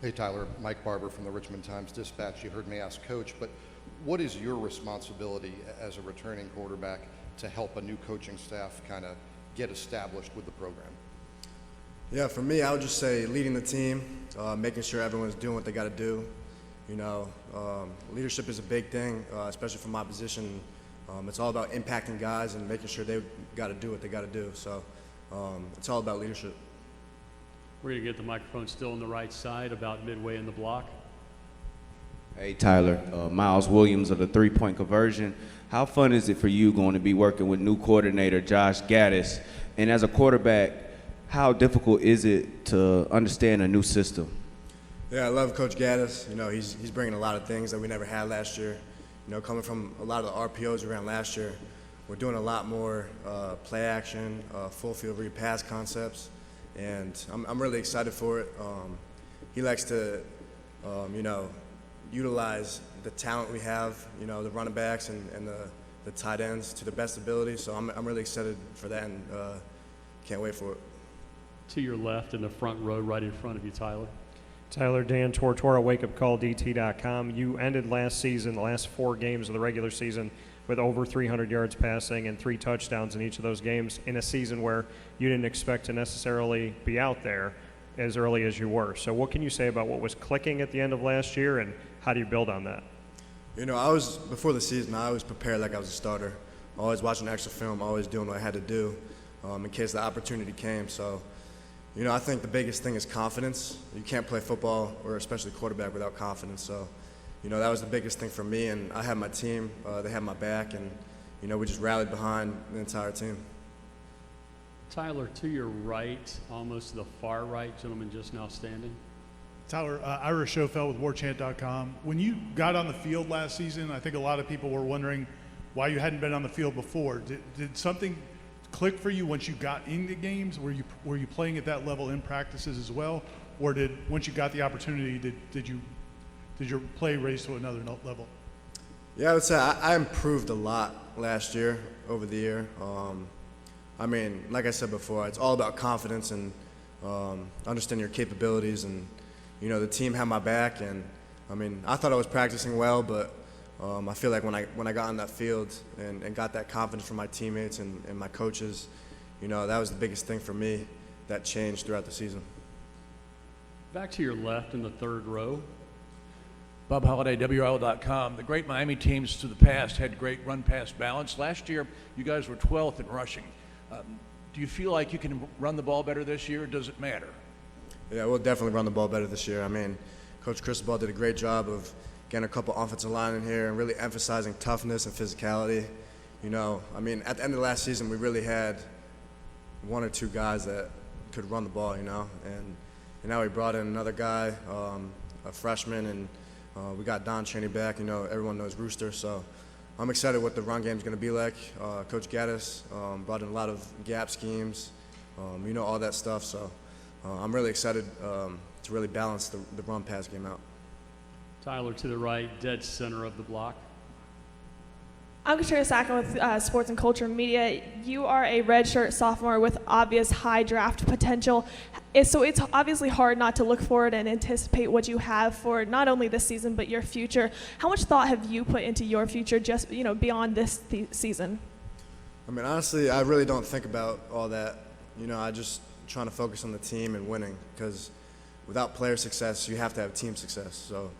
Hey Tyler, Mike Barber from the Richmond Times-Dispatch. You heard me ask Coach, but what is your responsibility as a returning quarterback to help a new coaching staff kind of get established with the program? Yeah, for me, I would just say leading the team, making sure everyone's doing what they got to do. You know, leadership is a big thing, especially for my position. It's all about impacting guys and making sure they got to do what they got to do. So it's all about leadership. We're going to get the microphone still on the right side, about midway in the block. Hey Tyler, Miles Williams of the three-point conversion. How fun is it for you going to be working with new coordinator Josh Gaddis? And as a quarterback, how difficult is it to understand a new system? Yeah, I love Coach Gaddis. You know, he's bringing a lot of things that we never had last year. You know, coming from a lot of the RPOs we ran last year, we're doing a lot more play action, full field read pass concepts. And I'm really excited for it. He likes to, you know, utilize the talent we have, you know, the running backs and the tight ends to the best ability. So I'm really excited for that and can't wait for it. To your left in the front row, right in front of you, Tyler. Tyler, Dan Tortora, wakeupcalldt.com. You ended last season, the last 4 games of the regular season, with over 300 yards passing and 3 touchdowns in each of those games in a season where you didn't expect to necessarily be out there as early as you were. So what can you say about what was clicking at the end of last year, and how do you build on that? You know, before the season, I was prepared like I was a starter, always watching extra film, always doing what I had to do in case the opportunity came. So, you know, I think the biggest thing is confidence. You can't play football, or especially quarterback, without confidence. So, you know, that was the biggest thing for me, and I had my team, they had my back, and, you know, we just rallied behind the entire team. Tyler, to your right, almost to the far right, gentleman just now standing. Tyler, Ira Schofeld with WarChant.com. When you got on the field last season, I think a lot of people were wondering why you hadn't been on the field before. Did something click for you once you got into games? Were you playing at that level in practices as well, or once you got the opportunity, did your play raise to another level? Yeah, I would say I improved a lot last year over the year. I mean, like I said before, it's all about confidence and understanding your capabilities. And, you know, the team had my back. And, I mean, I thought I was practicing well, but I feel like when I got on that field and got that confidence from my teammates and my coaches, you know, that was the biggest thing for me that changed throughout the season. Back to your left in the third row. Bob Holliday, WRL.com. The great Miami teams to the past had great run-pass balance. Last year, you guys were 12th in rushing. Do you feel like you can run the ball better this year, or does it matter? Yeah, we'll definitely run the ball better this year. I mean, Coach Cristobal did a great job of getting a couple offensive line in here and really emphasizing toughness and physicality. You know, I mean, at the end of last season, we really had 1 or 2 guys that could run the ball, you know, and now we brought in another guy, a freshman, and we got Don Chaney back. You know, everyone knows Rooster, so I'm excited what the run game is going to be like. Coach Gaddis brought in a lot of gap schemes, you know, all that stuff. So I'm really excited to really balance the run-pass game out. Tyler, to the right, dead center of the block. I'm Katrina Sackman with Sports and Culture Media. You are a redshirt sophomore with obvious high draft potential. So it's obviously hard not to look forward and anticipate what you have for not only this season but your future. How much thought have you put into your future just, you know, beyond this season? I mean, honestly, I really don't think about all that. You know, I just trying to focus on the team and winning, because without player success, you have to have team success. So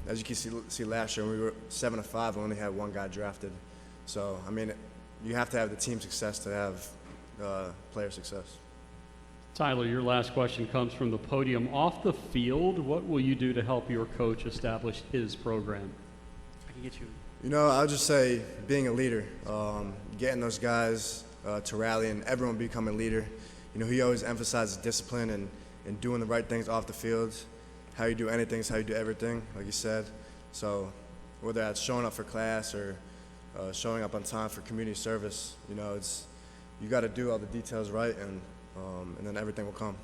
as you can see last year, when we were 7-5, we only had 1 guy drafted. So, I mean, you have to have the team success to have player success. Tyler, your last question comes from the podium. Off the field, what will you do to help your coach establish his program? I can get you. You know, I would just say being a leader, getting those guys to rally and everyone become a leader. You know, he always emphasizes discipline and doing the right things off the field. How you do anything is how you do everything, like you said. So whether that's showing up for class or showing up on time for community service, you know, you got to do all the details right, and then everything will come.